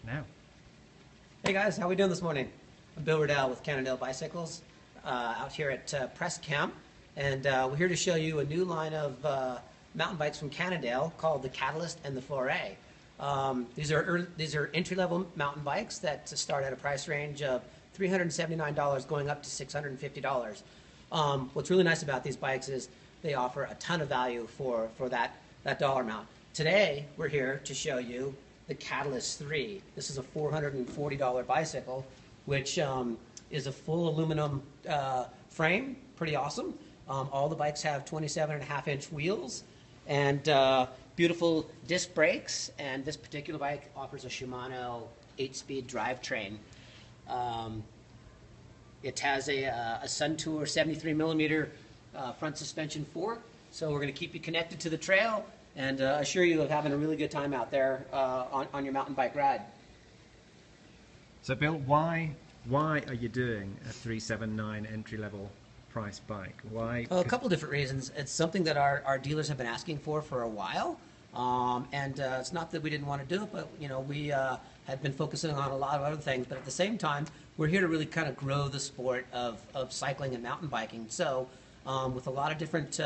now. Hey guys, how we doing this morning? I'm Bill Riddell with Cannondale Bicycles out here at Press Camp, and we're here to show you a new line of mountain bikes from Cannondale called the Catalyst and the Foray. These are entry-level mountain bikes that start at a price range of $379 going up to $650. What's really nice about these bikes is they offer a ton of value for that dollar amount. Today, we're here to show you the Catalyst 3. This is a $440 bicycle, which is a full aluminum frame, pretty awesome. All the bikes have 27.5-inch wheels and beautiful disc brakes, and this particular bike offers a Shimano 8-speed drivetrain. It has a Suntour 73mm front suspension fork, so we're going to keep you connected to the trail and assure you of having a really good time out there on your mountain bike ride. So Bill, why are you doing a 379 entry-level price bike? Why? Well, a couple different reasons. It's something that our dealers have been asking for a while, and it's not that we didn't want to do it, but we had been focusing on a lot of other things. But at the same time, we're here to really kind of grow the sport of cycling and mountain biking. So with a lot of different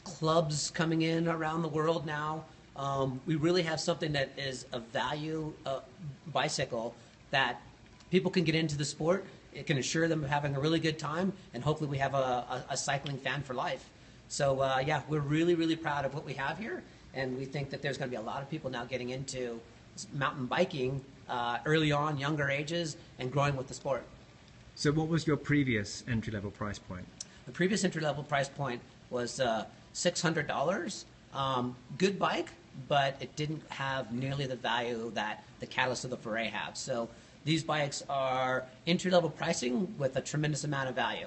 clubs coming in around the world now, we really have something that is a value bicycle that people can get into the sport. It can assure them of having a really good time, and hopefully we have a cycling fan for life. So yeah, we're really, really proud of what we have here, and we think that there's going to be a lot of people now getting into mountain biking early on, younger ages, and growing with the sport. So what was your previous entry-level price point? The previous entry-level price point was $600. Good bike, but it didn't have nearly the value that the Catalyst or the Foray have. So these bikes are entry-level pricing with a tremendous amount of value.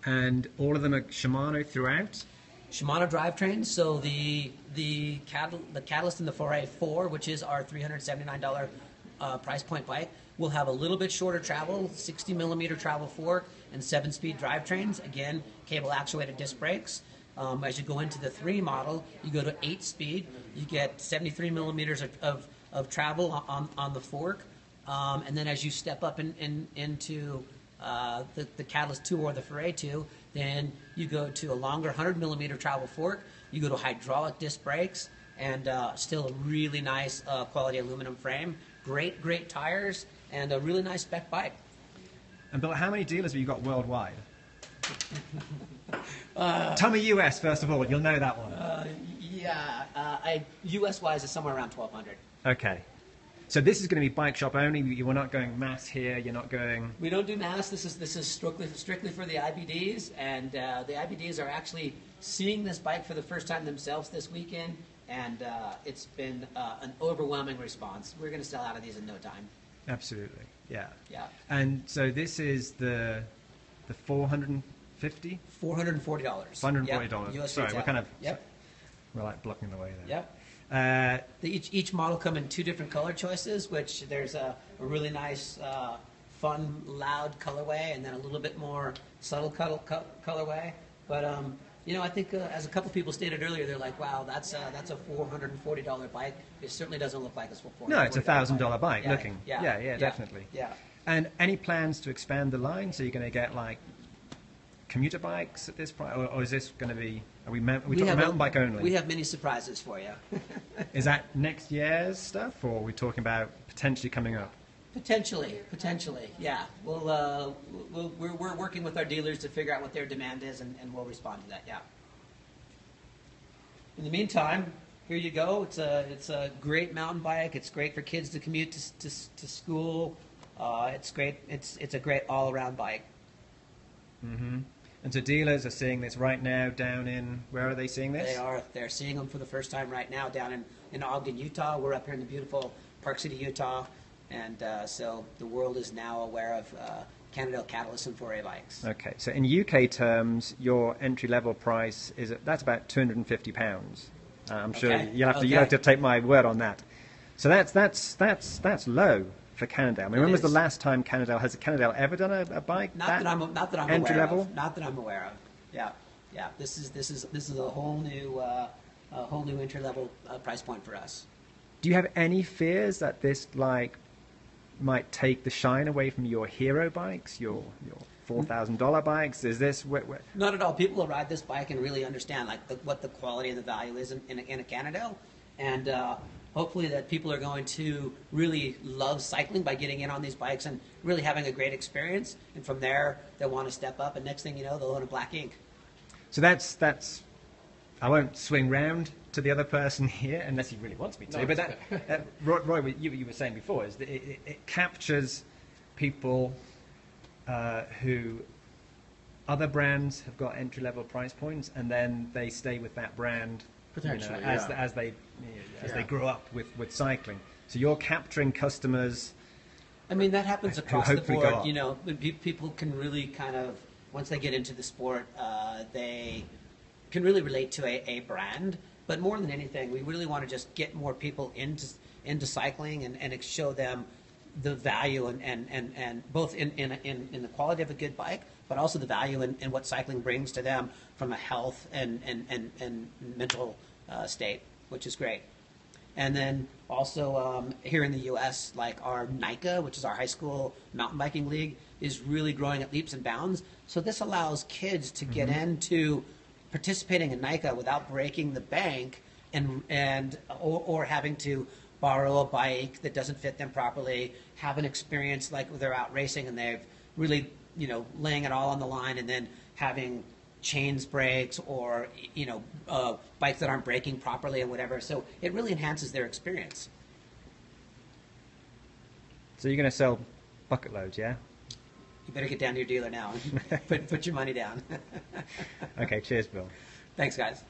And all of them are Shimano throughout? Shimano drivetrains. So the Catalyst and the Foray 4, which is our $379 price point bike, will have a little bit shorter travel, 60mm travel fork, and 7-speed drivetrains. Again, cable actuated disc brakes. As you go into the 3 model, you go to 8-speed. You get 73mm of travel on the fork. And then as you step up into the Catalyst 2 or the Foray 2, then you go to a longer 100mm travel fork. You go to hydraulic disc brakes, and still a really nice quality aluminum frame. Great tires, and a really nice spec bike. And Bill, how many dealers have you got worldwide? Tell me US first of all. You'll know that one. US-wise is somewhere around 1,200. Okay. So this is going to be bike shop only. You are not going mass here. You're not going. We don't do mass. This is strictly for the IBDs, and the IBDs are actually seeing this bike for the first time themselves this weekend, and it's been an overwhelming response. We're going to sell out of these in no time. Absolutely. Yeah. Yeah. And so this is the $450. $440. $440. Yep. US Sorry, retail. we're kind of. Yep. We're like blocking the way there. Yep. Each model come in 2 different color choices, which there's a really nice, fun, loud colorway, and then a little bit more subtle colorway. But I think as a couple people stated earlier, they're like, "Wow, that's a $440 bike." It certainly doesn't look like it's $440. No, it's a $1,000 bike. Yeah, looking. Yeah, definitely. Yeah. And any plans to expand the line? So you're going to get like commuter bikes at this price, or is this going to be? Are we talking mountain bike only? We have many surprises for you. Is that next year's stuff, or are we talking about potentially coming up? Potentially, yeah. We're working with our dealers to figure out what their demand is, and we'll respond to that. Yeah. In the meantime, here you go. It's a great mountain bike. It's great for kids to commute to school. It's great. It's a great all-around bike. Mm-hmm. And so dealers are seeing this right now down in, where are they seeing this? They're seeing them for the first time right now down in Ogden, Utah. We're up here in the beautiful Park City, Utah. And so the world is now aware of Cannondale Catalyst and Foray bikes. Okay, so in UK terms, your entry-level price that's about £250. I'm sure you'll have to take my word on that. So that's low for Cannondale. I mean, when was the last time has Cannondale ever done a bike? Not that I'm entry aware level? of. Not that I'm aware of. Yeah. This is a whole new entry level price point for us. Do you have any fears that this might take the shine away from your hero bikes, your $4,000 bikes? Is this Not at all. People will ride this bike and really understand what the quality and the value is in a Cannondale, and hopefully that people are going to really love cycling by getting in on these bikes and really having a great experience. And from there, they'll want to step up, and next thing you know, they'll own a black ink. So that's. I won't swing round to the other person here unless he really wants me to. No, but Roy, you were saying before, is that it captures people who other brands have got entry-level price points, and then they stay with that brand Potentially, as they grow up with cycling. So you're capturing customers. I mean, that happens across the hopefully board. go up. You know, people can really kind of, once they get into the sport, they can really relate to a brand. But more than anything, we really want to just get more people into cycling and show them the value and both in the quality of a good bike, but also the value in what cycling brings to them from a health and mental state, which is great. And then also here in the U.S., like our NICA, which is our high school mountain biking league, is really growing at leaps and bounds. So this allows kids to get into participating in NICA without breaking the bank or having to borrow a bike that doesn't fit them properly, have an experience like they're out racing and they've really, laying it all on the line, and then having chains breaks or, bikes that aren't braking properly and whatever. So it really enhances their experience. So you're going to sell bucket loads, yeah? You better get down to your dealer now and put your money down. Okay, cheers, Bill. Thanks, guys.